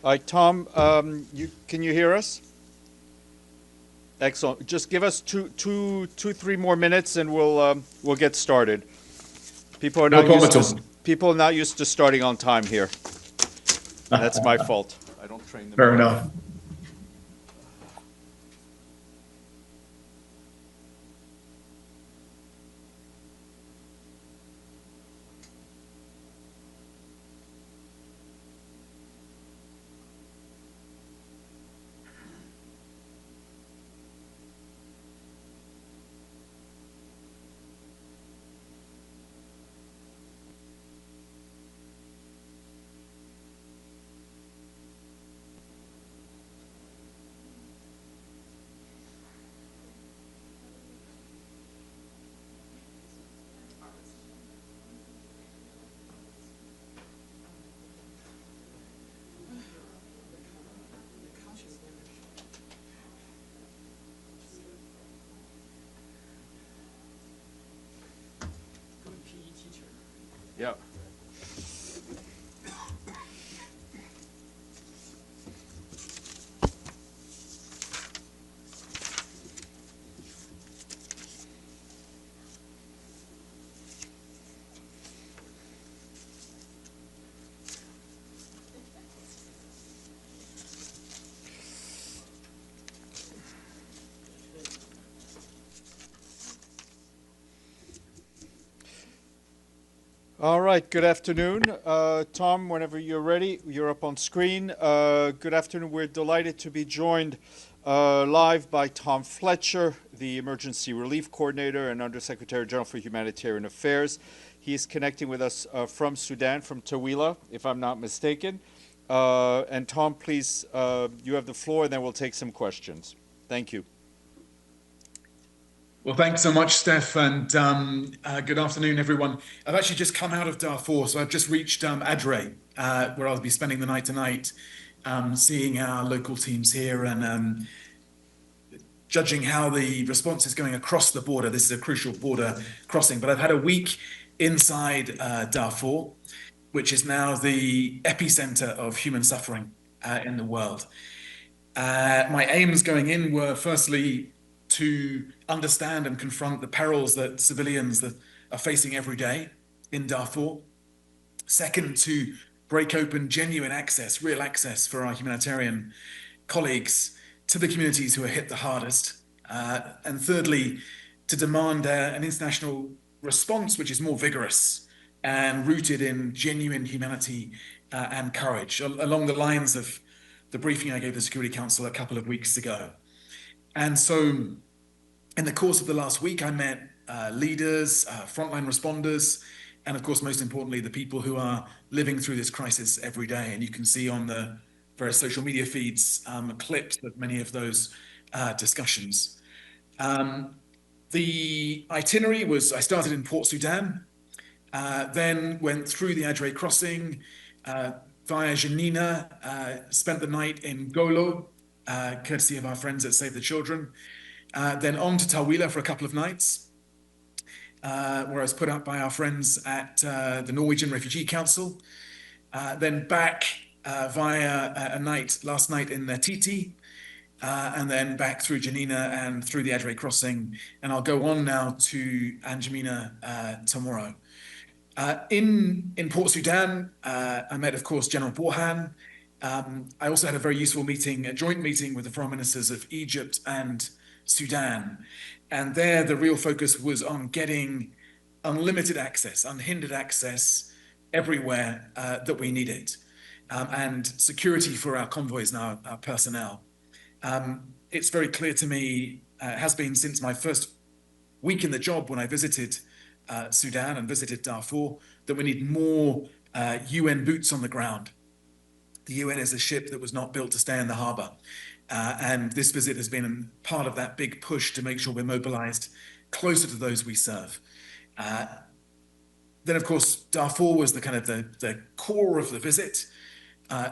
All right, Tom, can you hear us? Excellent. Just give us 3 more minutes, and we'll get started. People are No not problem used at to all. people are not used to starting on time here. That's my fault. I don't train them Fair enough. enough. Yeah. All right. Good afternoon, Tom. Whenever you're ready, you're up on screen. Good afternoon. We're delighted to be joined live by Tom Fletcher, the Emergency Relief Coordinator and Undersecretary General for Humanitarian Affairs. He is connecting with us from Sudan, from Tawila, if I'm not mistaken. And Tom, please, you have the floor, and then we'll take some questions. Thank you. Well, thanks so much, Steph, and good afternoon, everyone. I've actually just come out of Darfur, so I've just reached Adre, where I'll be spending the night tonight, seeing our local teams here and judging how the response is going across the border. This is a crucial border crossing, but I've had a week inside Darfur, which is now the epicenter of human suffering in the world. My aims going in were firstly to understand and confront the perils that civilians that are facing every day in Darfur. Second, to break open genuine access, real access for our humanitarian colleagues to the communities who are hit the hardest. And thirdly, to demand an international response which is more vigorous and rooted in genuine humanity and courage, along the lines of the briefing I gave the Security Council a couple of weeks ago. And so, in the course of the last week, I met leaders, frontline responders, and of course, most importantly, the people who are living through this crisis every day. And you can see on the various social media feeds clips of many of those discussions. The itinerary was, I started in Port Sudan, then went through the Adre crossing via Janina, spent the night in Golo, courtesy of our friends at Save the Children, then on to Tawila for a couple of nights, where I was put up by our friends at the Norwegian Refugee Council, then back via last night in Titi, and then back through Janina and through the Adre crossing, and I'll go on now to Anjamena tomorrow. In Port Sudan, I met, of course, General Borhan. I also had a very useful meeting, a joint meeting with the foreign ministers of Egypt and Sudan. And there, the real focus was on getting unlimited access, unhindered access everywhere that we need it, and security for our convoys and our personnel. It's very clear to me, has been since my first week in the job when I visited Sudan and visited Darfur, that we need more UN boots on the ground. The UN is a ship that was not built to stay in the harbor. And this visit has been part of that big push to make sure we're mobilized closer to those we serve. Then, of course, Darfur was the kind of the core of the visit.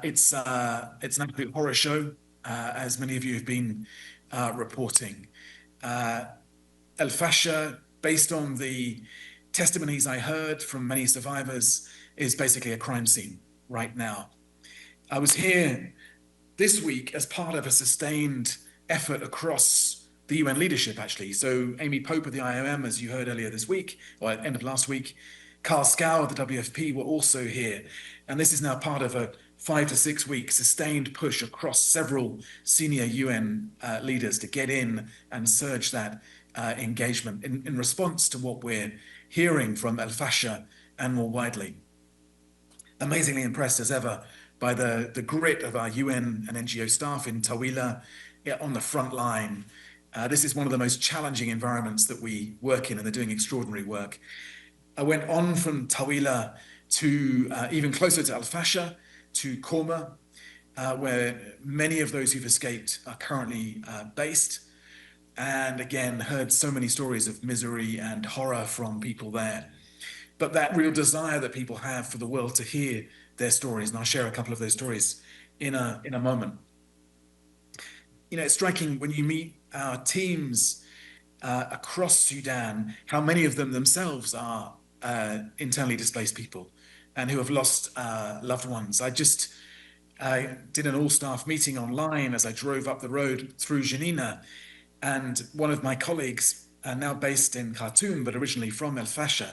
It's an absolute horror show, as many of you have been reporting. El Fasher, based on the testimonies I heard from many survivors, is basically a crime scene right now. I was here this week as part of a sustained effort across the UN leadership, actually. So Amy Pope of the IOM, as you heard earlier this week, or at the end of last week, Carl Scow of the WFP were also here. And this is now part of a 5 to 6 week sustained push across several senior UN leaders to get in and surge that engagement in response to what we're hearing from El Fasher and more widely. Amazingly impressed as ever by the grit of our UN and NGO staff in Tawila on the front line. This is one of the most challenging environments that we work in, and they're doing extraordinary work. I went on from Tawila to even closer to Al Fasher, to Korma, where many of those who've escaped are currently based. And again, heard so many stories of misery and horror from people there. But that real desire that people have for the world to hear their stories, and I'll share a couple of those stories in a moment. You know, it's striking when you meet our teams across Sudan, how many of them themselves are internally displaced people and who have lost loved ones. I did an all-staff meeting online as I drove up the road through Janina, and one of my colleagues, now based in Khartoum, but originally from El Fasher,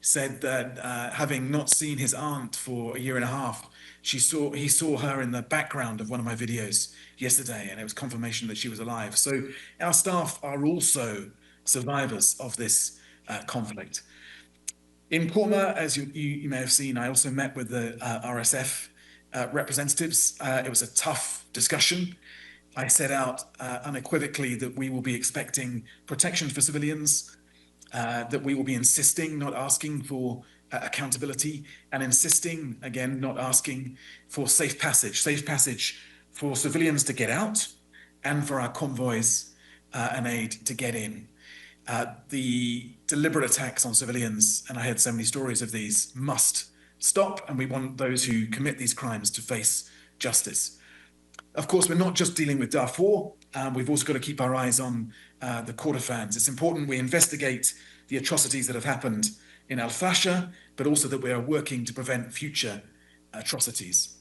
said that having not seen his aunt for a year and a half, he saw her in the background of one of my videos yesterday, and it was confirmation that she was alive. So our staff are also survivors of this conflict. In Korma, as you may have seen, I also met with the RSF representatives. It was a tough discussion. I set out unequivocally that we will be expecting protection for civilians, that we will be insisting, not asking for accountability, and insisting, again, not asking for safe passage for civilians to get out and for our convoys and aid to get in. The deliberate attacks on civilians, and I heard so many stories of these, must stop, and we want those who commit these crimes to face justice. Of course, we're not just dealing with Darfur. We've also got to keep our eyes on the Kordofans. It's important we investigate the atrocities that have happened in Al Fasher, but also that we are working to prevent future atrocities.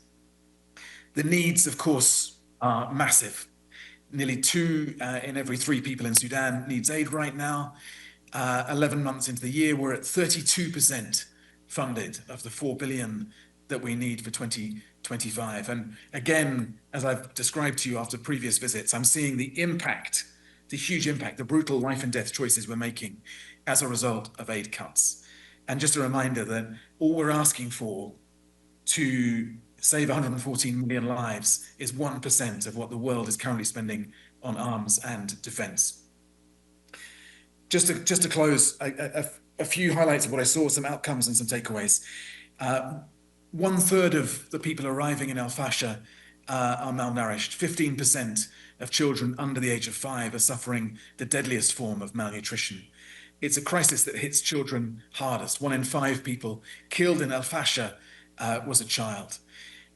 The needs, of course, are massive. Nearly 2 in every 3 people in Sudan needs aid right now. 11 months into the year, we're at 32% funded of the 4 billion that we need for 2025. And again, as I've described to you after previous visits, I'm seeing the impact, the huge impact, the brutal life and death choices we're making as a result of aid cuts. And just a reminder that all we're asking for to save 114 million lives is 1% of what the world is currently spending on arms and defense. Just to close, a few highlights of what I saw, some outcomes and some takeaways. 1/3 of the people arriving in Al Fasher are malnourished. 15% of children under the age of 5 are suffering the deadliest form of malnutrition. It's a crisis that hits children hardest. 1 in 5 people killed in Al Fasher was a child.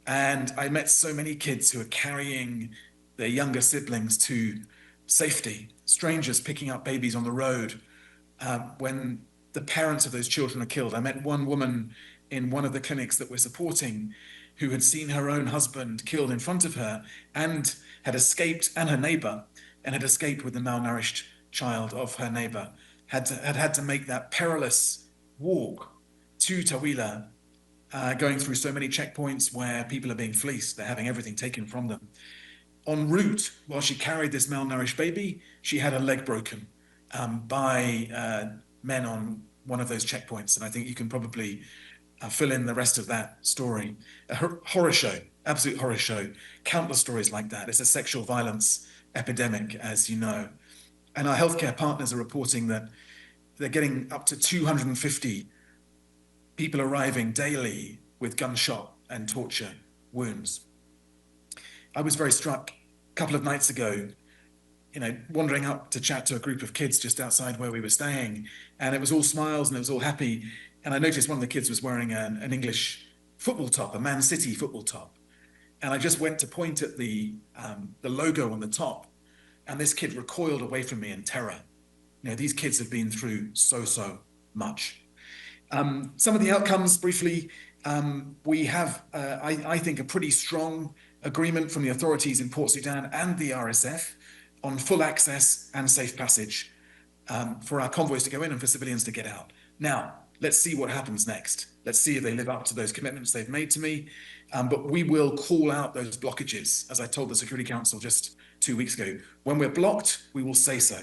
And I met so many kids who are carrying their younger siblings to safety, strangers picking up babies on the road when the parents of those children are killed. I met one woman in one of the clinics that we're supporting who had seen her own husband killed in front of her and had escaped, and her neighbor, and had escaped with the malnourished child of her neighbor, had to make that perilous walk to Tawila, going through so many checkpoints where people are being fleeced, they're having everything taken from them. En route, while she carried this malnourished baby, she had her leg broken by men on one of those checkpoints. And I think you can probably fill in the rest of that story. A horror show, absolute horror show. Countless stories like that. It's a sexual violence epidemic, as you know. And our healthcare partners are reporting that they're getting up to 250 people arriving daily with gunshot and torture wounds. I was very struck a couple of nights ago, wandering up to chat to a group of kids just outside where we were staying, and it was all smiles and it was all happy. And I noticed one of the kids was wearing an English football top, a Man City football top. And I just went to point at the logo on the top, and this kid recoiled away from me in terror. These kids have been through so much. Some of the outcomes, briefly, we have, I think, a pretty strong agreement from the authorities in Port Sudan and the RSF on full access and safe passage for our convoys to go in and for civilians to get out. Now, let's see what happens next. Let's see if they live up to those commitments they've made to me. But we will call out those blockages, as I told the Security Council just 2 weeks ago. When we're blocked, we will say so.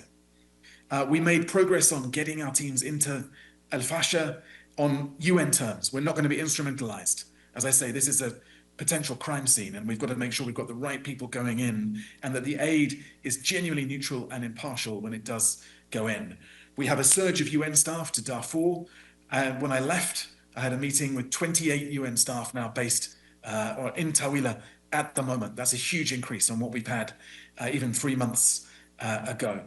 We made progress on getting our teams into Al Fasher on UN terms. We're not going to be instrumentalized. As I say, this is a potential crime scene, and we've got to make sure we've got the right people going in and that the aid is genuinely neutral and impartial when it does go in. We have a surge of UN staff to Darfur. When I left, I had a meeting with 28 UN staff now based or in Tawila at the moment. That's a huge increase on what we've had even 3 months ago.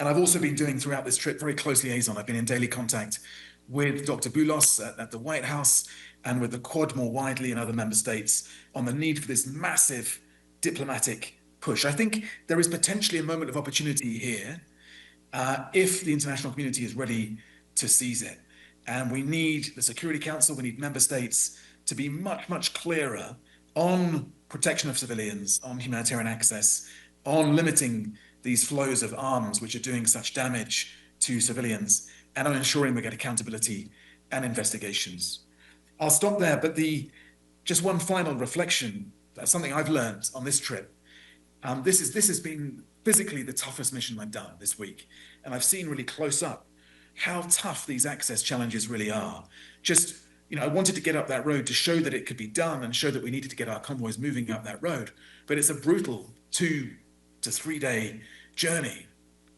And I've also been doing throughout this trip very close liaison. I've been in daily contact with Dr. Boulos at the White House and with the Quad more widely in other member states on the need for this massive diplomatic push. I think there is potentially a moment of opportunity here if the international community is ready to seize it. And we need the Security Council, we need member states to be much, much clearer on protection of civilians, on humanitarian access, on limiting these flows of arms which are doing such damage to civilians, and on ensuring we get accountability and investigations. I'll stop there, but just one final reflection, that's something I've learned on this trip. This has been physically the toughest mission I've done this week, and I've seen really close up how tough these access challenges really are. Just, I wanted to get up that road to show that it could be done and show that we needed to get our convoys moving up that road, but it's a brutal 2 to 3 day journey.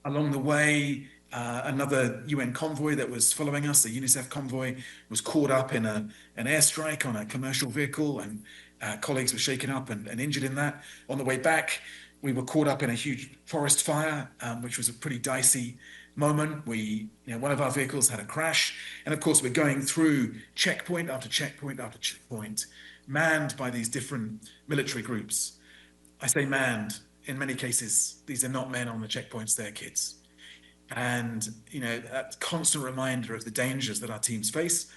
Along the way, another UN convoy that was following us, a UNICEF convoy, was caught up in an airstrike on a commercial vehicle, and colleagues were shaken up and injured in that. On the way back, we were caught up in a huge forest fire, which was a pretty dicey moment. One of our vehicles had a crash, and of course we're going through checkpoint after checkpoint after checkpoint, manned by these different military groups. I say manned. In many cases, these are not men on the checkpoints, they're kids. And, that constant reminder of the dangers that our teams face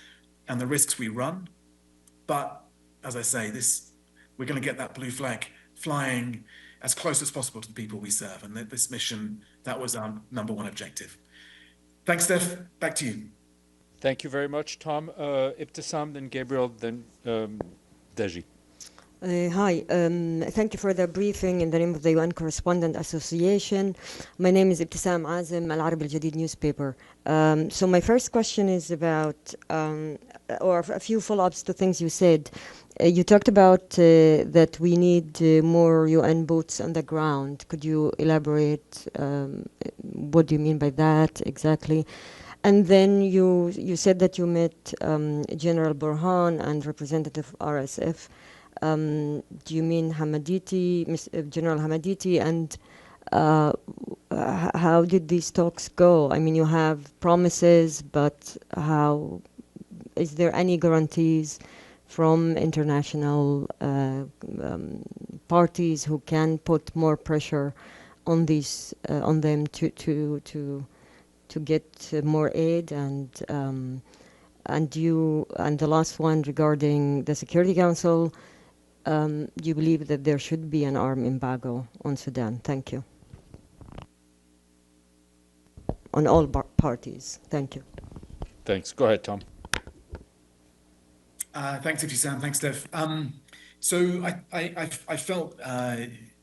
and the risks we run. But as I say, we're going to get that blue flag flying as close as possible to the people we serve. And this mission, that was our number one objective. Thanks, Steph. Back to you. Thank you very much, Tom. Ibtisam, then Gabriel, then Deji. Hi, thank you for the briefing in the name of the UN Correspondent Association. My name is Ibtisam Azim, Al Arab Al Jadid newspaper. So my first question is about, or a few follow-ups to things you said. You talked about that we need more UN boots on the ground. Could you elaborate? What do you mean by that exactly? And then you said that you met General Burhan and Representative RSF. Do you mean Hamaditi, General Hamaditi, and how did these talks go? I mean, you have promises, but is there any guarantees from international parties who can put more pressure on them to get more aid? And the last one regarding the Security Council. Do you believe that there should be an arm embargo on Sudan? Thank you. On all parties. Thank you. Thanks. Go ahead, Tom. Thanks, Ibtisam. Thanks, Steph. So I felt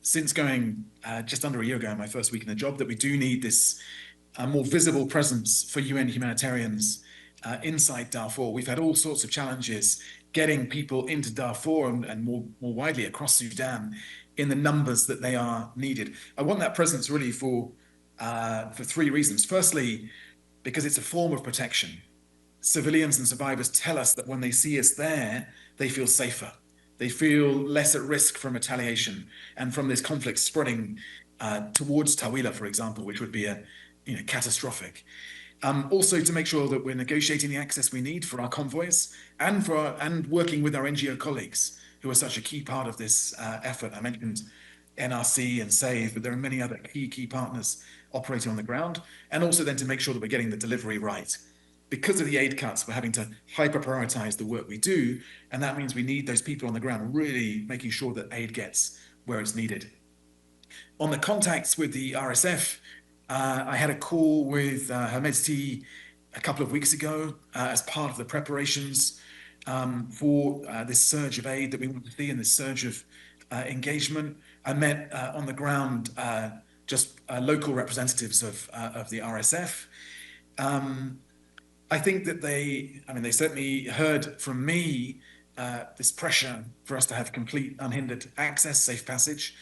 since going just under a year ago, my first week in the job, that we do need this more visible presence for UN humanitarians inside Darfur. We've had all sorts of challenges getting people into Darfur and more widely across Sudan in the numbers that they are needed. I want that presence really for 3 reasons. Firstly, because it's a form of protection. Civilians and survivors tell us that when they see us there, they feel safer. They feel less at risk from retaliation and from this conflict spreading towards Tawila, for example, which would be catastrophic. Also to make sure that we're negotiating the access we need for our convoys and working with our NGO colleagues who are such a key part of this effort. I mentioned NRC and SAVE, but there are many other key partners operating on the ground, and also then to make sure that we're getting the delivery right. because of the aid cuts, we're having to hyper-prioritize the work we do, and that means we need those people on the ground really making sure that aid gets where it's needed. On the contacts with the RSF, I had a call with Her Majesty a couple of weeks ago as part of the preparations for this surge of aid that we want to see and this surge of engagement. I met on the ground just local representatives of the RSF. I think that they certainly heard from me this pressure for us to have complete unhindered access, safe passage,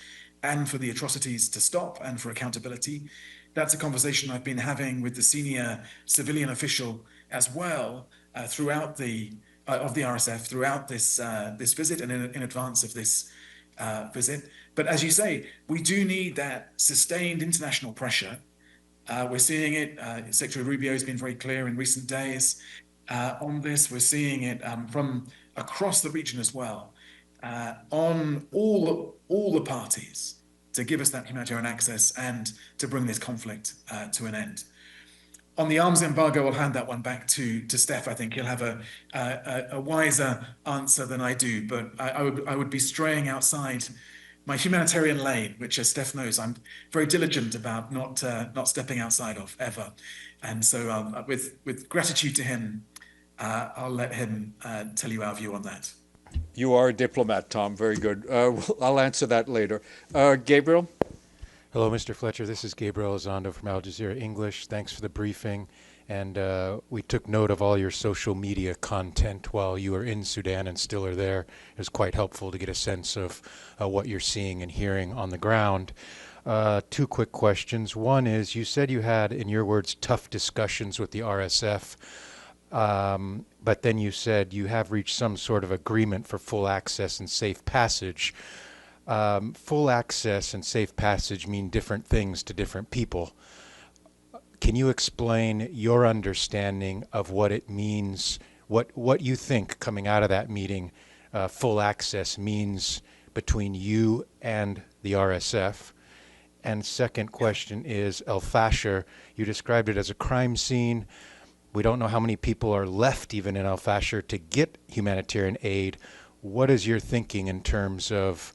and for the atrocities to stop and for accountability. That's a conversation I've been having with the senior civilian official as well throughout of the RSF throughout this visit and in advance of this visit. But as you say, we do need that sustained international pressure. We're seeing it. Secretary Rubio has been very clear in recent days on this. We're seeing it from across the region as well, on all the parties to give us that humanitarian access and to bring this conflict to an end. On the arms embargo, I'll hand that one back to Steph. I think he'll have a wiser answer than I do, but I would be straying outside my humanitarian lane, which, as Steph knows, I'm very diligent about not stepping outside of ever. And so with gratitude to him, I'll let him tell you our view on that. You are a diplomat, Tom. Very good. I'll answer that later. Gabriel? Hello, Mr. Fletcher. This is Gabriel Elizondo from Al Jazeera English. Thanks for the briefing. And we took note of all your social media content while you were in Sudan and still are there. It was quite helpful to get a sense of what you're seeing and hearing on the ground. Two quick questions. One is, you said you had, in your words, tough discussions with the RSF. But then you said you have reached some sort of agreement for full access and safe passage. Full access and safe passage mean different things to different people. Can you explain your understanding of what it means, what you think coming out of that meeting full access means between you and the RSF? And second question is, El Fasher, you described it as a crime scene. We don't know how many people are left even in El Fasher to get humanitarian aid. What is your thinking in terms of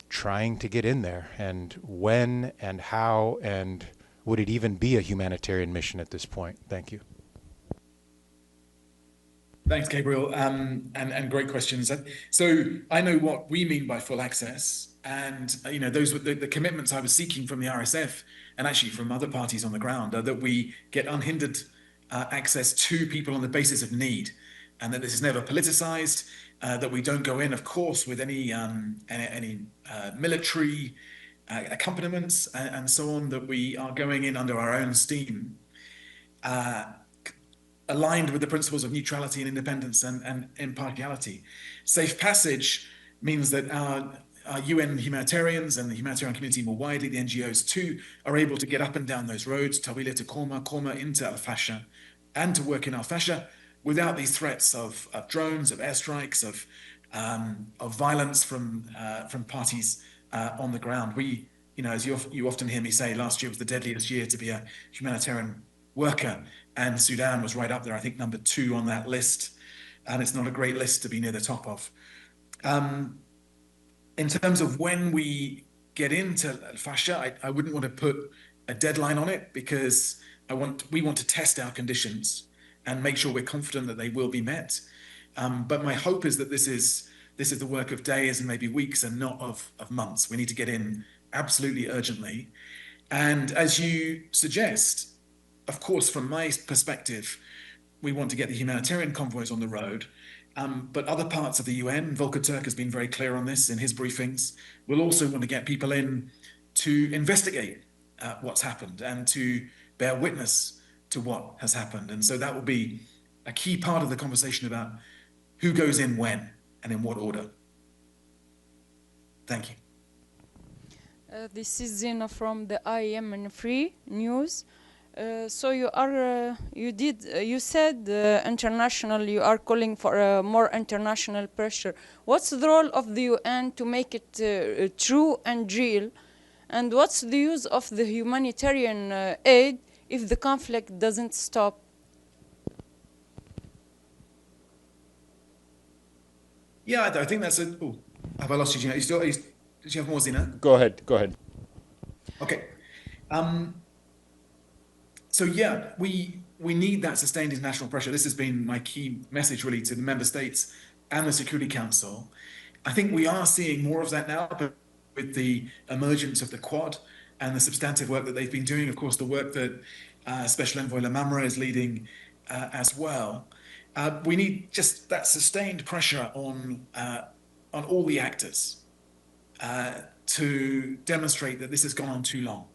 trying to get in there, and when and how, and would it even be a humanitarian mission at this point? Thank you. Thanks, Gabriel, and great questions. So I know what we mean by full access, and those were the commitments I was seeking from the RSF and actually from other parties on the ground, that we get unhindered access to people on the basis of need, and that this is never politicized, that we don't go in, of course, with any military accompaniments and so on, that we are going in under our own steam, aligned with the principles of neutrality and independence and impartiality. Safe passage means that our UN humanitarians and the humanitarian community more widely, the NGOs too, are able to get up and down those roads, Tawila to Korma into Al Fasher, and to work in Al Fasher without these threats of drones, of airstrikes, of violence from parties on the ground. We, as you often hear me say, last year was the deadliest year to be a humanitarian worker, and Sudan was right up there, I think number 2 on that list, and it's not a great list to be near the top of. In terms of when we get into Al Fasher, I wouldn't want to put a deadline on it, because we want to test our conditions and make sure we're confident that they will be met. But my hope is that this is the work of days and maybe weeks and not of months. We need to get in absolutely urgently. And as you suggest, of course, from my perspective, we want to get the humanitarian convoys on the road. But other parts of the UN, Volker Turk has been very clear on this in his briefings, will also want to get people in to investigate what's happened and to bear witness to what has happened. And so that will be a key part of the conversation about who goes in when and in what order. Thank you. This is Zina from the IEM and Free News. So you said international, you are calling for more international pressure. What's the role of the UN to make it true and real? And what's the use of the humanitarian aid if the conflict doesn't stop? Yeah, I think that's a. Oh, have I lost you, Gina? Did you have more, Zina? Go ahead. Go ahead. Okay. So yeah, we need that sustained international pressure. This has been my key message really to the member states and the Security Council. I think we are seeing more of that now, but with the emergence of the Quad and the substantive work that they've been doing, of course, the work that Special Envoy Lamamra is leading as well. We need just that sustained pressure on all the actors to demonstrate that this has gone on too long,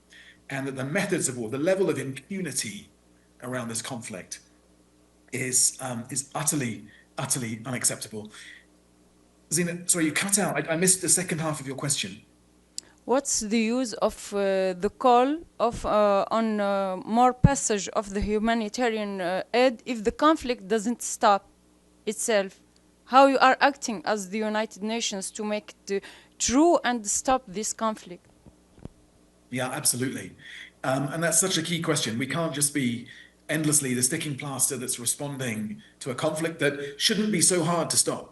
and that the methods of war, the level of impunity around this conflict is utterly unacceptable. Zina, sorry, you cut out. I missed the second half of your question. What's the use of the call of on more passage of the humanitarian aid if the conflict doesn't stop itself? How you are acting as the United Nations to make it true and stop this conflict? Yeah, absolutely. And that's such a key question. We can't just be endlessly the sticking plaster that's responding to a conflict that shouldn't be so hard to stop.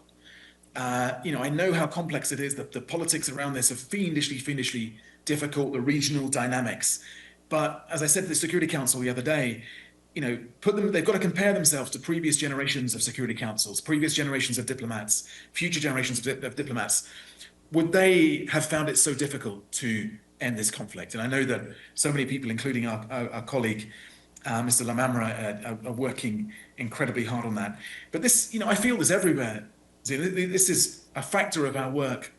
I know how complex it is, that the politics around this are fiendishly difficult, the regional dynamics. But as I said to the Security Council the other day, they've got to compare themselves to previous generations of Security Councils, previous generations of diplomats, future generations of diplomats. Would they have found it so difficult to end this conflict? And I know that so many people, including our colleague, Mr. Lamamra, are working incredibly hard on that. But this, I feel this everywhere. This is a factor of our work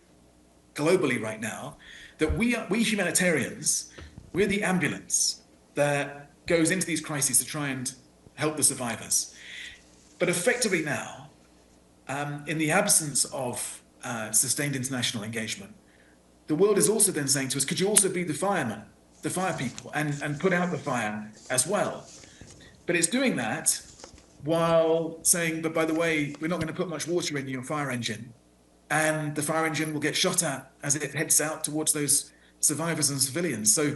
globally right now, that we humanitarians, we're the ambulance that goes into these crises to try and help the survivors. But effectively now, in the absence of sustained international engagement, the world is also then saying to us, could you also be the firemen, the fire people, and put out the fire as well? But it's doing that while saying, but by the way, we're not going to put much water in your fire engine, and the fire engine will get shot at as it heads out towards those survivors and civilians. So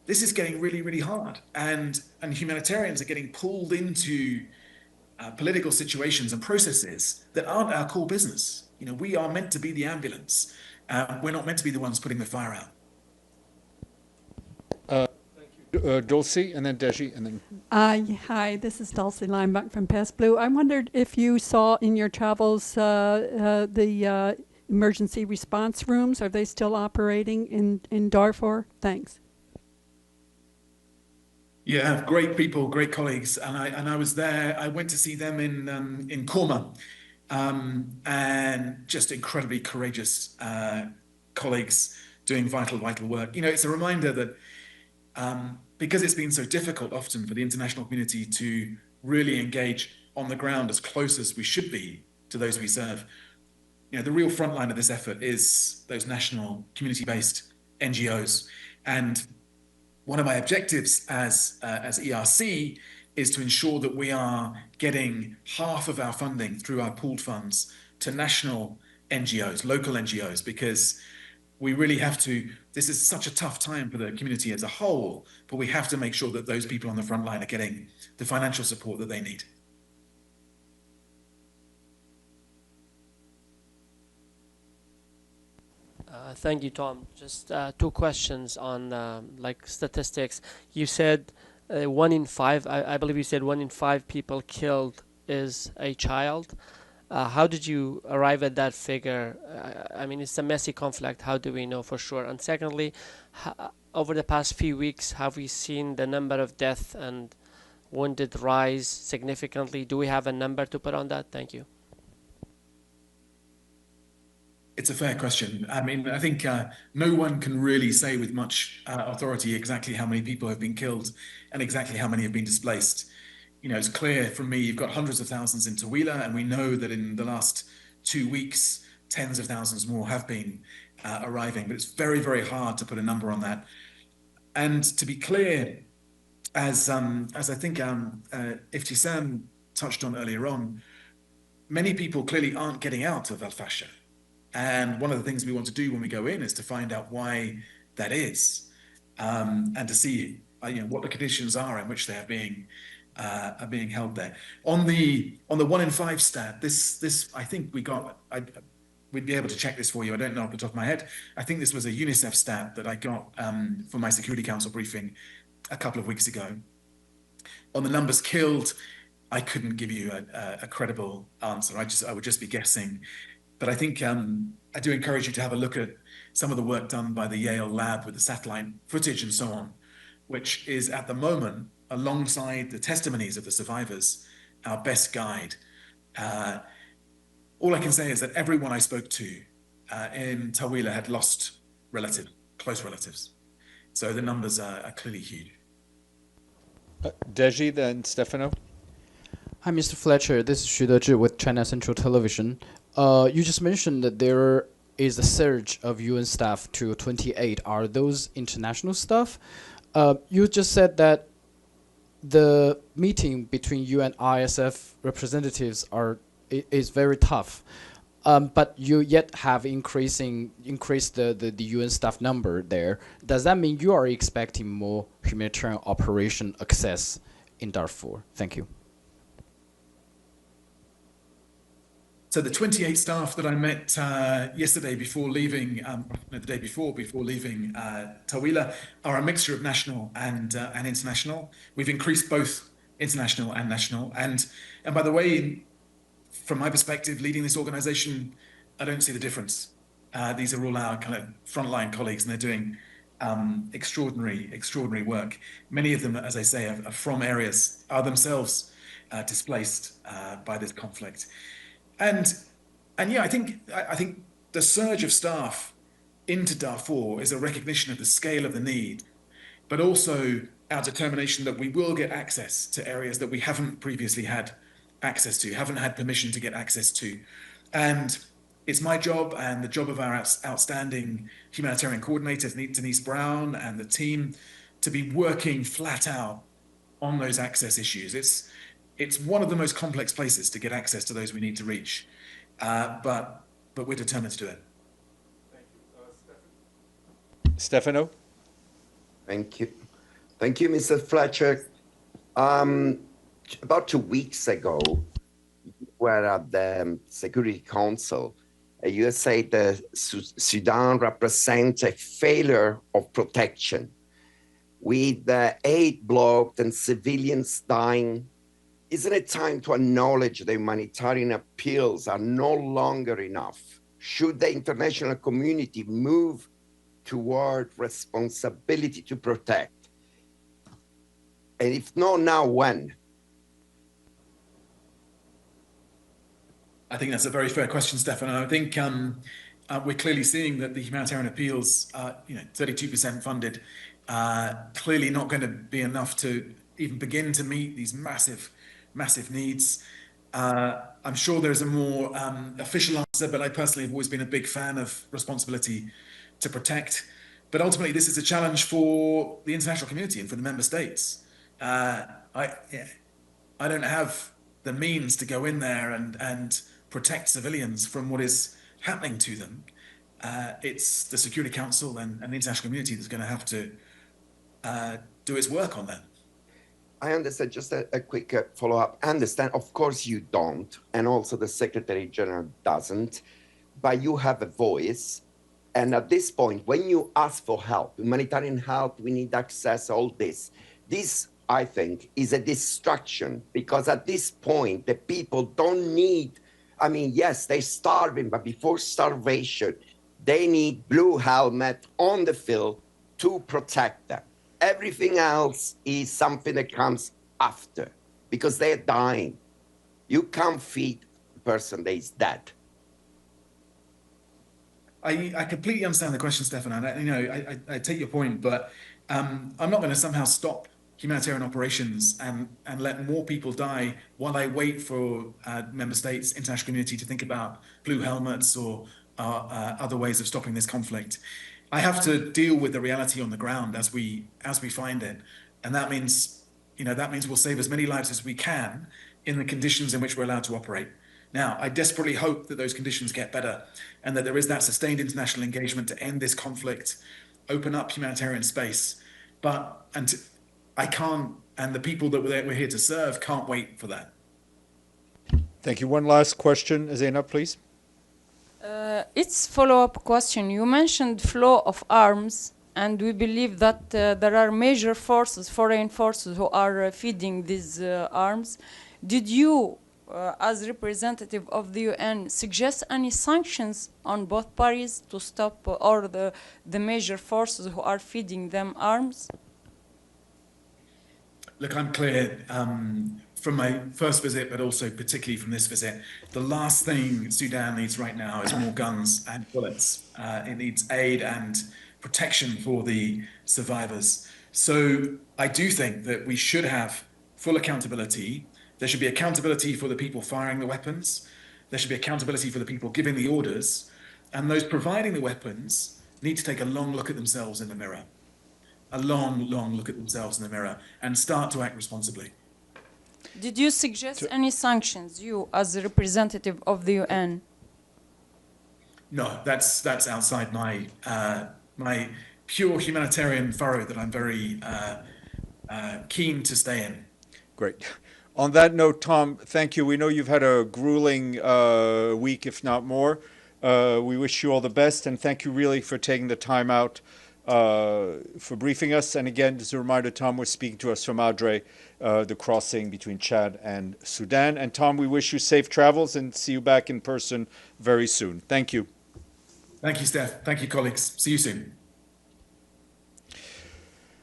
this is getting really hard, and humanitarians are getting pulled into political situations and processes that aren't our core business. We are meant to be the ambulance. We're not meant to be the ones putting the fire out. Dulcie, and then Deji, and then... Hi, this is Dulcie Lineback from Pest Blue. I wondered if you saw in your travels the emergency response rooms. Are they still operating in Darfur? Thanks. Yeah, great people, great colleagues, and I was there. I went to see them in Korma, and just incredibly courageous colleagues doing vital work. It's a reminder that because it's been so difficult often for the international community to really engage on the ground as close as we should be to those we serve, the real front line of this effort is those national community-based NGOs. And one of my objectives as ERC is to ensure that we are getting half of our funding through our pooled funds to national NGOs, local NGOs, because we really have to, this is such a tough time for the community as a whole, but we have to make sure that those people on the front line are getting the financial support that they need. Thank you, Tom. Just two questions on statistics. You said 1 in 5, I believe you said 1 in 5 people killed is a child. How did you arrive at that figure? I mean, it's a messy conflict. How do we know for sure? And secondly, over the past few weeks, have we seen the number of deaths and wounded rise significantly? Do we have a number to put on that? Thank you. It's a fair question. I mean, I think no one can really say with much authority exactly how many people have been killed and exactly how many have been displaced. It's clear from me, you've got hundreds of thousands in Tawila, and we know that in the last 2 weeks, tens of thousands more have been arriving, but it's very hard to put a number on that. And to be clear, as I think Iftisam touched on earlier on, many people clearly aren't getting out of Al-Fasher. And one of the things we want to do when we go in is to find out why that is, and to see what the conditions are in which they are being are being held there. On the 1 in 5 stat, this I think we'd be able to check this for you. I don't know off the top of my head. I think this was a UNICEF stat that I got for my Security Council briefing a couple of weeks ago. On the numbers killed, I couldn't give you a credible answer. I would just be guessing. But I think I do encourage you to have a look at some of the work done by the Yale lab with the satellite footage and so on, which is at the moment, alongside the testimonies of the survivors, our best guide. All I can say is that everyone I spoke to in Tawila had lost close relatives. So the numbers are clearly huge. Deji, then Stefano. Hi, Mr. Fletcher. This is Xu Dezhi with China Central Television. You just mentioned that there is a surge of UN staff to 28. Are those international staff? You just said that the meeting between you and ISF representatives is very tough, but you yet have increased the UN staff number there. Does that mean you are expecting more humanitarian operation access in Darfur? Thank you. So the 28 staff that I met yesterday before leaving, the day before leaving Tawila, are a mixture of national and international. We've increased both international and national. And by the way, from my perspective, leading this organization, I don't see the difference. These are all our kind of frontline colleagues, and they're doing extraordinary work. Many of them, as I say, are from areas, are themselves displaced by this conflict. And yeah, I think the surge of staff into Darfur is a recognition of the scale of the need, but also our determination that we will get access to areas that we haven't previously had access to, haven't had permission to get access to. And it's my job and the job of our outstanding humanitarian coordinator, Denise Brown, and the team to be working flat out on those access issues. It's one of the most complex places to get access to those we need to reach, but we're determined to do it. Thank you. Stefano? Thank you, Mr. Fletcher. About 2 weeks ago, you were at the Security Council. You said that Sudan represents a failure of protection, with aid blocked and civilians dying. Isn't it time to acknowledge the humanitarian appeals are no longer enough? Should the international community move toward responsibility to protect? And if not now, when? I think that's a very fair question, Stefan. I think we're clearly seeing that the humanitarian appeals are 32% funded, clearly not going to be enough to even begin to meet these massive needs. I'm sure there's a more official answer, but I personally have always been a big fan of responsibility to protect. But ultimately, this is a challenge for the international community and for the member states. I don't have the means to go in there and protect civilians from what is happening to them. It's the Security Council and the international community that's going to have to do its work on that. I understand, just a quick follow-up. I understand, of course you don't, and also the Secretary General doesn't, but you have a voice. And at this point, when you ask for help, humanitarian help, we need access, all this, I think, is a distraction, because at this point, the people don't need, yes, they're starving, but before starvation, they need blue helmet on the field to protect them. Everything else is something that comes after, because they're dying. You can't feed a person that is dead. I completely understand the question, Stefan. I take your point, but I'm not going to somehow stop humanitarian operations and let more people die while I wait for member states, international community to think about blue helmets or other ways of stopping this conflict. I have to deal with the reality on the ground as we find it, and that means we'll save as many lives as we can in the conditions in which we're allowed to operate. Now, I desperately hope that those conditions get better and that there is that sustained international engagement to end this conflict, open up humanitarian space. But I can't And the people that we're here to serve can't wait for that. Thank you. One last question, Zainab, please. It's follow-up question. You mentioned flow of arms, and we believe that there are major forces, foreign forces, who are feeding these arms. Did you, as representative of the UN, suggest any sanctions on both parties to stop or the major forces who are feeding them arms? Look, I'm clear from my first visit, but also particularly from this visit, the last thing Sudan needs right now is more guns and bullets. It needs aid and protection for the survivors. So I do think that we should have full accountability. There should be accountability for the people firing the weapons. There should be accountability for the people giving the orders. And those providing the weapons need to take a long look at themselves in the mirror. A long, long look at themselves in the mirror and start to act responsibly. Did you suggest any sanctions, you as a representative of the UN? No, that's outside my my pure humanitarian furrow that I'm very keen to stay in. Great. On that note, Tom, thank you. We know you've had a grueling week, if not more. We wish you all the best, and thank you really for taking the time out for briefing us. And again, as a reminder, Tom was speaking to us from Adre, the crossing between Chad and Sudan. And Tom, we wish you safe travels and see you back in person very soon. Thank you. Thank you, Steph. Thank you, colleagues. See you soon.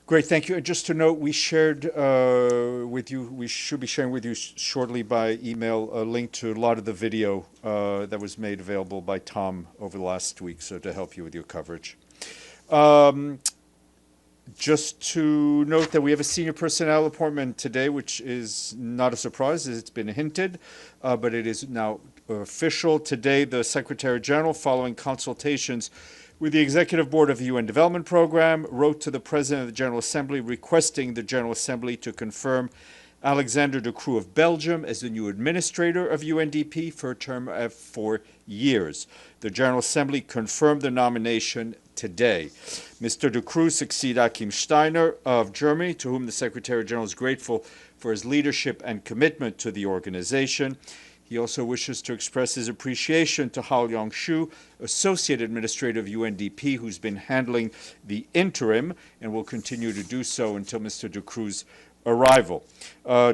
Great, thank you. And just to note, we shared with you, we should be sharing with you shortly by email a link to a lot of the video that was made available by Tom over the last week, so to help you with your coverage. Just to note that we have a senior personnel appointment today, which is not a surprise, as it's been hinted, but it is now official. Today, the Secretary General, following consultations with the Executive Board of the UN Development Program, wrote to the President of the General Assembly requesting the General Assembly to confirm Alexander De Croo of Belgium as the new administrator of UNDP for a term of 4 years. The General Assembly confirmed the nomination today. Mr. De Croo succeeds Achim Steiner of Germany, to whom the Secretary General is grateful for his leadership and commitment to the organization. He also wishes to express his appreciation to Hao Liang-shu, Associate Administrator of UNDP, who's been handling the interim and will continue to do so until Mr. De Croo's arrival.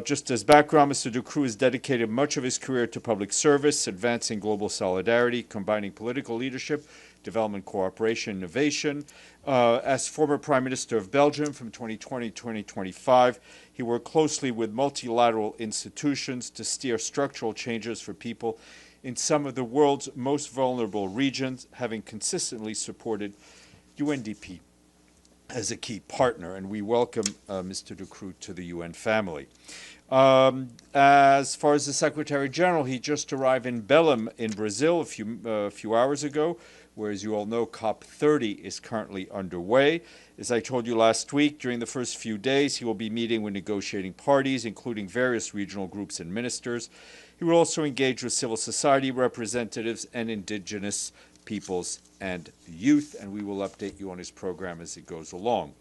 Just as background, Mr. De Croo has dedicated much of his career to public service, advancing global solidarity, combining political leadership, development cooperation, innovation. As former Prime Minister of Belgium from 2020 to 2025, he worked closely with multilateral institutions to steer structural changes for people in some of the world's most vulnerable regions, having consistently supported UNDP as a key partner, and we welcome Mr. De Croo to the UN family. As far as the Secretary General, he just arrived in Belém in Brazil a few hours ago, where, as you all know, COP30 is currently underway. As I told you last week, during the first few days, he will be meeting with negotiating parties, including various regional groups and ministers. He will also engage with civil society representatives and indigenous peoples and youth, and we will update you on his program as it goes along.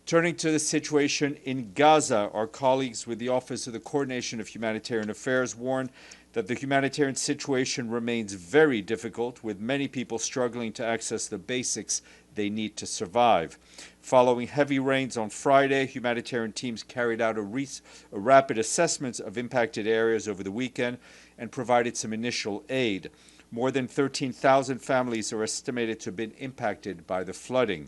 Turning to the situation in Gaza, our colleagues with the Office of the Coordination of Humanitarian Affairs warn that the humanitarian situation remains very difficult, with many people struggling to access the basics they need to survive. Following heavy rains on Friday, humanitarian teams carried out a rapid assessment of impacted areas over the weekend and provided some initial aid. More than 13,000 families are estimated to have been impacted by the flooding.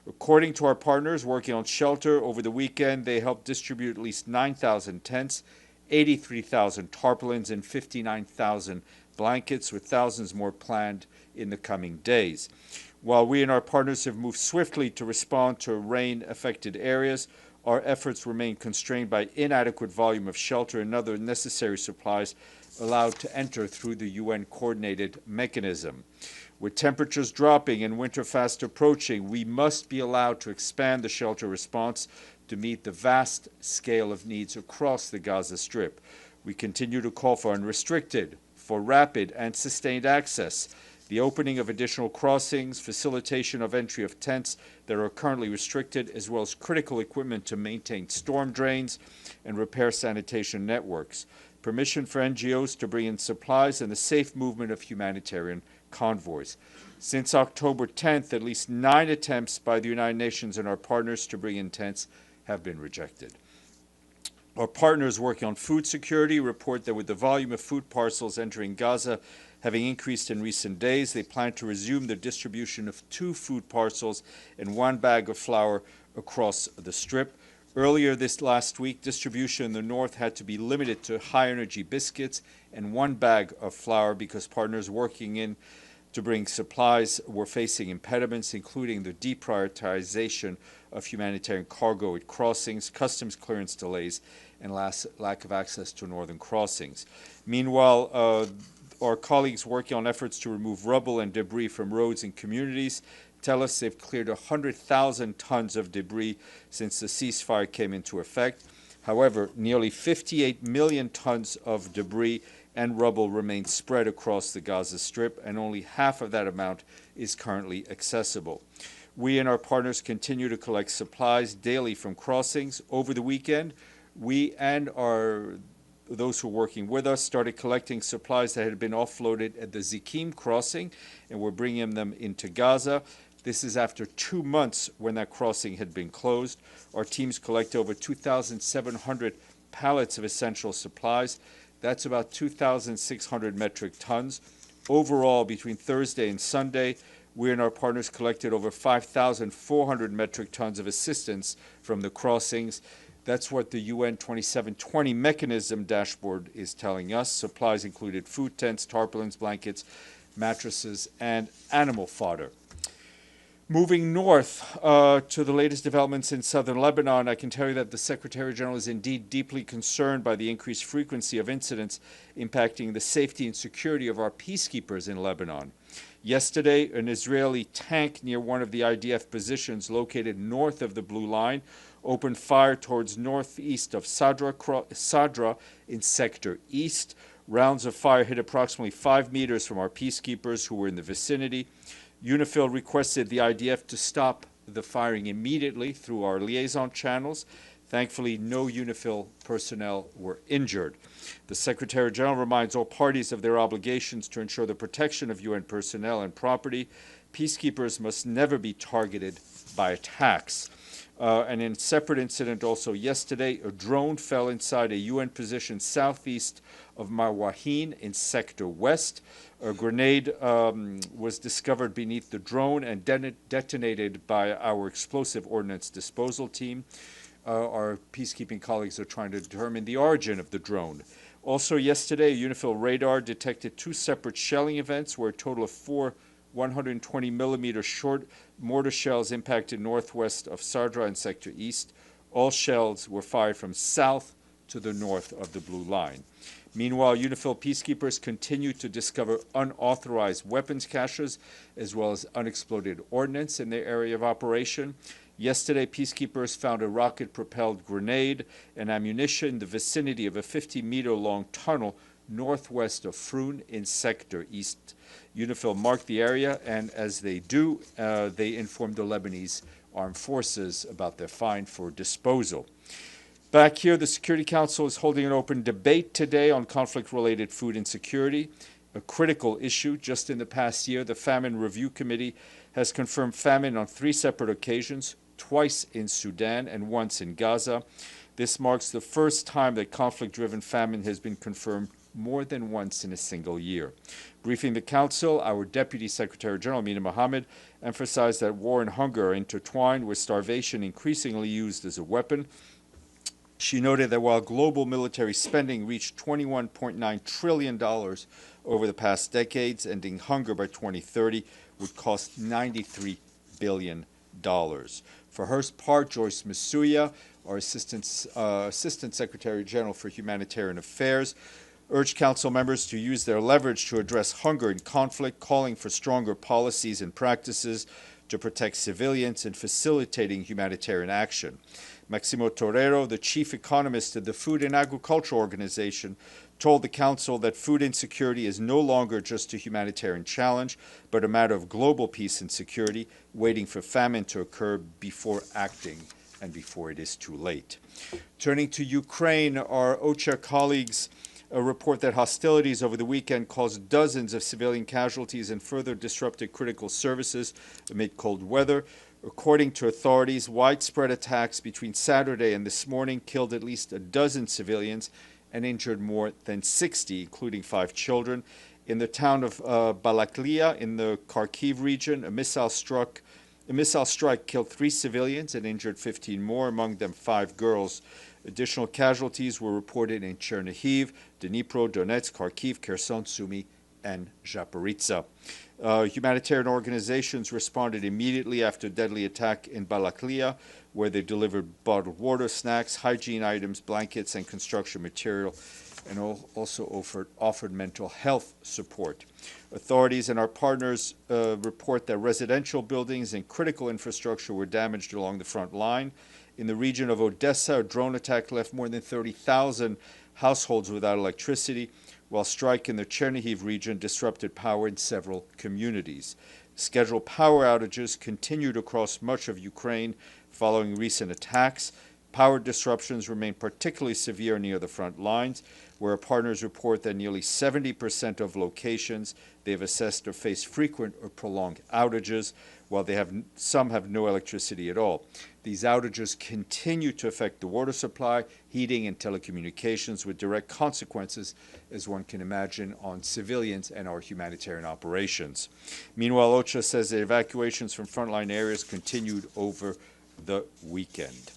According to our partners working on shelter over the weekend, they helped distribute at least 9,000 tents, 83,000 tarpaulins, and 59,000 blankets, with thousands more planned in the coming days. While we and our partners have moved swiftly to respond to rain-affected areas, our efforts remain constrained by inadequate volume of shelter and other necessary supplies allowed to enter through the UN coordinated mechanism. With temperatures dropping and winter fast approaching, we must be allowed to expand the shelter response to meet the vast scale of needs across the Gaza Strip. We continue to call for unrestricted, for rapid and sustained access, the opening of additional crossings, facilitation of entry of tents that are currently restricted, as well as critical equipment to maintain storm drains and repair sanitation networks, permission for NGOs to bring in supplies, and the safe movement of humanitarian convoys. Since October 10th, at least 9 attempts by the United Nations and our partners to bring in tents have been rejected. Our partners working on food security report that with the volume of food parcels entering Gaza having increased in recent days, they plan to resume the distribution of 2 food parcels and 1 bag of flour across the Strip. Earlier this last week, distribution in the north had to be limited to high-energy biscuits and 1 bag of flour because partners working in to bring supplies were facing impediments, including the deprioritization of humanitarian cargo at crossings, customs clearance delays, and lack of access to northern crossings. Meanwhile, our colleagues working on efforts to remove rubble and debris from roads and communities tell us they've cleared 100,000 tons of debris since the ceasefire came into effect. However, nearly 58 million tons of debris and rubble remain spread across the Gaza Strip, and only half of that amount is currently accessible. We and our partners continue to collect supplies daily from crossings. Over the weekend, we and those who are working with us started collecting supplies that had been offloaded at the Zikim crossing, and we're bringing them into Gaza. This is after 2 months when that crossing had been closed. Our teams collect over 2,700 pallets of essential supplies. That's about 2,600 metric tons. Overall, between Thursday and Sunday, we and our partners collected over 5,400 metric tons of assistance from the crossings. That's what the UN 2720 mechanism dashboard is telling us. Supplies included food tents, tarpaulins, blankets, mattresses, and animal fodder. Moving north to the latest developments in southern Lebanon, I can tell you that the Secretary General is indeed deeply concerned by the increased frequency of incidents impacting the safety and security of our peacekeepers in Lebanon. Yesterday, an Israeli tank near one of the IDF positions located north of the Blue Line opened fire towards northeast of Sadra in Sector East. Rounds of fire hit approximately 5 meters from our peacekeepers who were in the vicinity. UNIFIL requested the IDF to stop the firing immediately through our liaison channels. Thankfully, no UNIFIL personnel were injured. The Secretary General reminds all parties of their obligations to ensure the protection of UN personnel and property. Peacekeepers must never be targeted by attacks. And in a separate incident also yesterday, a drone fell inside a UN position southeast of Marwahin in Sector West. A grenade was discovered beneath the drone and detonated by our explosive ordnance disposal team. Our peacekeeping colleagues are trying to determine the origin of the drone. Also yesterday, UNIFIL radar detected 2 separate shelling events where a total of 4 120-millimeter short mortar shells impacted northwest of Sadra and Sector East. All shells were fired from south to the north of the Blue Line. Meanwhile, UNIFIL peacekeepers continue to discover unauthorized weapons caches as well as unexploded ordnance in their area of operation. Yesterday, peacekeepers found a rocket-propelled grenade and ammunition in the vicinity of a 50-meter-long tunnel northwest of Frun in Sector East. UNIFIL marked the area, and as they do, they informed the Lebanese armed forces about their find for disposal. Back here, the Security Council is holding an open debate today on conflict-related food insecurity, a critical issue. Just in the past year, the Famine Review Committee has confirmed famine on 3 separate occasions, twice in Sudan and once in Gaza. This marks the first time that conflict-driven famine has been confirmed more than once in a single year. Briefing the Council, our Deputy Secretary General, Amina Mohammed, emphasized that war and hunger are intertwined, with starvation increasingly used as a weapon. She noted that while global military spending reached $21.9 trillion over the past decades, ending hunger by 2030 would cost $93 billion. For her part, Joyce Masuya, our Assistant Secretary General for Humanitarian Affairs, urged Council members to use their leverage to address hunger and conflict, calling for stronger policies and practices to protect civilians and facilitating humanitarian action. Maximo Torero, the chief economist of the Food and Agriculture Organization, told the Council that food insecurity is no longer just a humanitarian challenge, but a matter of global peace and security, waiting for famine to occur before acting and before it is too late. Turning to Ukraine, our OCHA colleagues report that hostilities over the weekend caused dozens of civilian casualties and further disrupted critical services amid cold weather. According to authorities, widespread attacks between Saturday and this morning killed at least a dozen civilians and injured more than 60, including 5 children. In the town of Balaklia in the Kharkiv region, a missile strike killed 3 civilians and injured 15 more, among them 5 girls. Additional casualties were reported in Chernihiv, Dnipro, Donetsk, Kharkiv, Kherson, Sumy, and Zaporizhzhia. Humanitarian organizations responded immediately after a deadly attack in Balaklia, where they delivered bottled water, snacks, hygiene items, blankets, and construction material, and also offered mental health support. Authorities and our partners report that residential buildings and critical infrastructure were damaged along the front line. In the region of Odessa, a drone attack left more than 30,000 households without electricity, while strike in the Chernihiv region disrupted power in several communities. Scheduled power outages continued across much of Ukraine following recent attacks. Power disruptions remain particularly severe near the front lines, where our partners report that nearly 70% of locations they have assessed or face frequent or prolonged outages, while some have no electricity at all. These outages continue to affect the water supply, heating, and telecommunications, with direct consequences, as one can imagine, on civilians and our humanitarian operations. Meanwhile, OCHA says that evacuations from frontline areas continued over the weekend.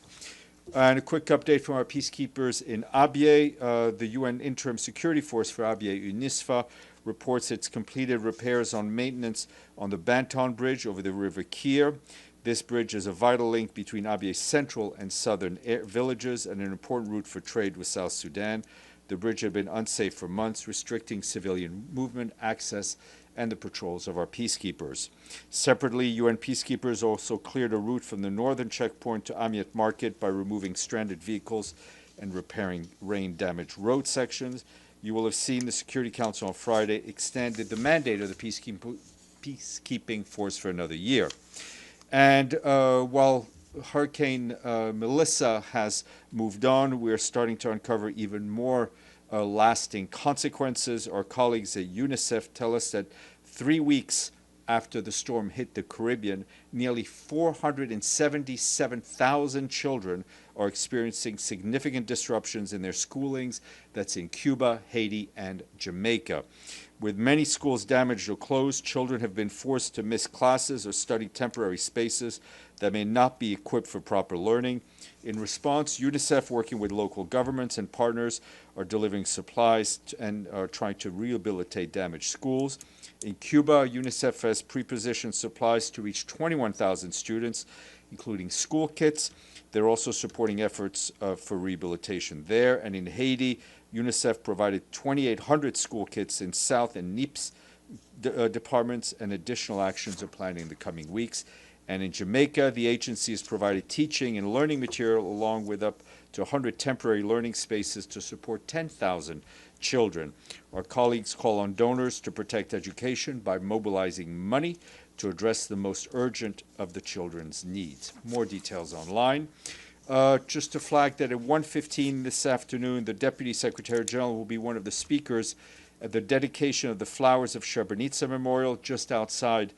And a quick update from our peacekeepers in Abyei. The UN Interim Security Force for Abyei, UNISFA, reports it's completed repairs on maintenance on the Banton Bridge over the River Kir. This bridge is a vital link between Abyei's central and southern villages and an important route for trade with South Sudan. The bridge had been unsafe for months, restricting civilian movement, access, and the patrols of our peacekeepers. Separately, UN peacekeepers also cleared a route from the northern checkpoint to Amiet Market by removing stranded vehicles and repairing rain-damaged road sections. You will have seen the Security Council on Friday extended the mandate of the peacekeeping force for another year. And while Hurricane Melissa has moved on, we're starting to uncover even more lasting consequences. Our colleagues at UNICEF tell us that 3 weeks after the storm hit the Caribbean, nearly 477,000 children are experiencing significant disruptions in their schoolings. That's in Cuba, Haiti, and Jamaica. With many schools damaged or closed, children have been forced to miss classes or study temporary spaces that may not be equipped for proper learning. In response, UNICEF, working with local governments and partners, are delivering supplies and are trying to rehabilitate damaged schools. In Cuba, UNICEF has pre-positioned supplies to reach 21,000 students, including school kits. They're also supporting efforts for rehabilitation there. And in Haiti, UNICEF provided 2,800 school kits in South and NIPS departments, and additional actions are planned in the coming weeks. And in Jamaica, the agency has provided teaching and learning material along with up to 100 temporary learning spaces to support 10,000 children. Our colleagues call on donors to protect education by mobilizing money to address the most urgent of the children's needs. More details online. Just to flag that at 1:15 this afternoon, the Deputy Secretary General will be one of the speakers at the dedication of the Flowers of Srebrenica Memorial just outside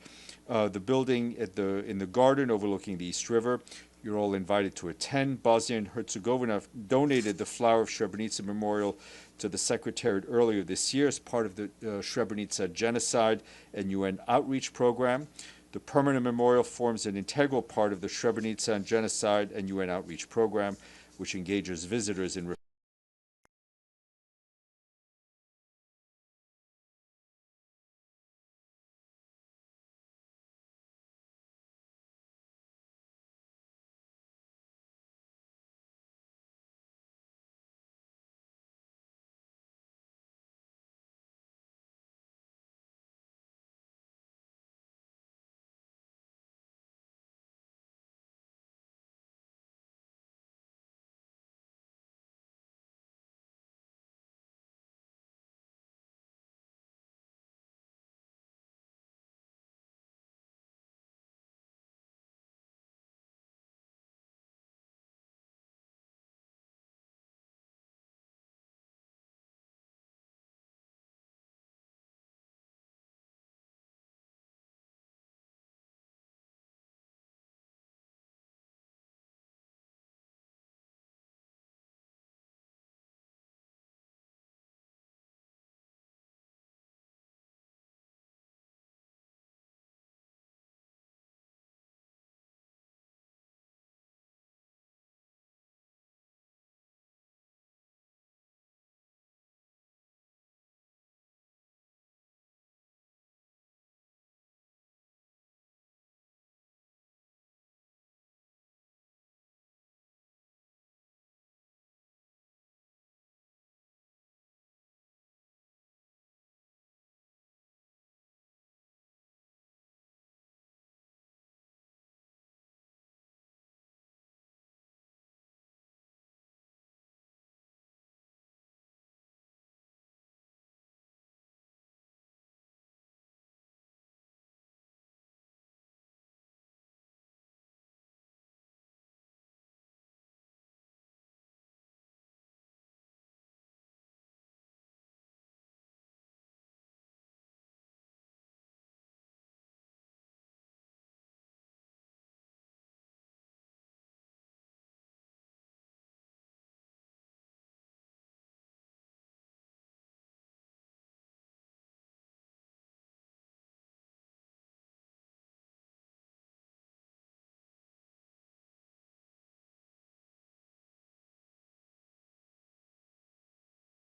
the building in the garden overlooking the East River. You're all invited to attend. Bosnia and Herzegovina donated the Flower of Srebrenica Memorial to the Secretariat earlier this year as part of the Srebrenica Genocide and UN Outreach Program. The permanent memorial forms an integral part of the Srebrenica Genocide and UN Outreach Program, which engages visitors in